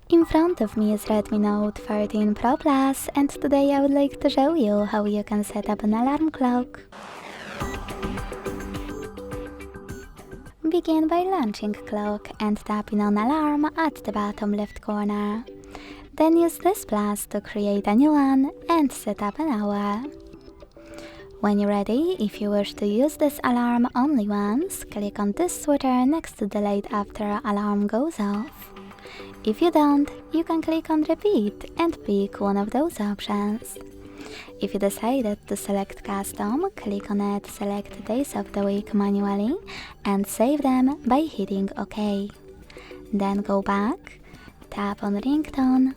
In front of me is Redmi Note 13 Pro Plus, and today I would like to show you how you can set up an alarm clock. Begin by launching clock and tapping on alarm at the bottom left corner. Then use this plus to create a new one and set up an hour. When you're ready, if you wish to use this alarm only once, click on this switcher next to delete after alarm goes off. If you don't, you can click on repeat and pick one of those options. If you decided to select custom, click on it, select days of the week manually and save them by hitting OK. Then go back, tap on ringtone,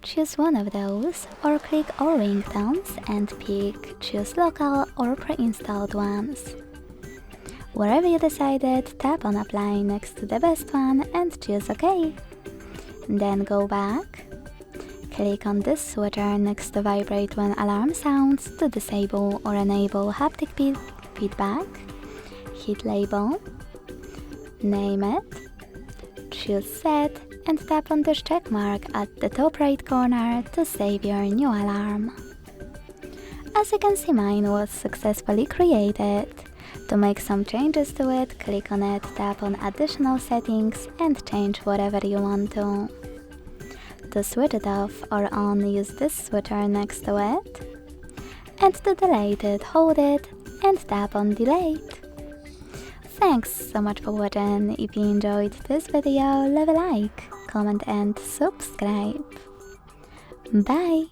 choose one of those, or click all ringtones and pick choose local or pre-installed ones. Wherever you decided, tap on apply next to the best one and choose OK. Then go back, click on this switcher next to vibrate when alarm sounds to disable or enable haptic feedback, hit label, name it, choose set, and tap on this check mark at the top right corner to save your new alarm. As you can see, mine was successfully created. To make some changes to it, click on it, tap on additional settings and change whatever you want to. To switch it off or on, use this switcher next to it. And to delete it, hold it and tap on delete. Thanks so much for watching. If you enjoyed this video, leave a like, comment and subscribe. Bye!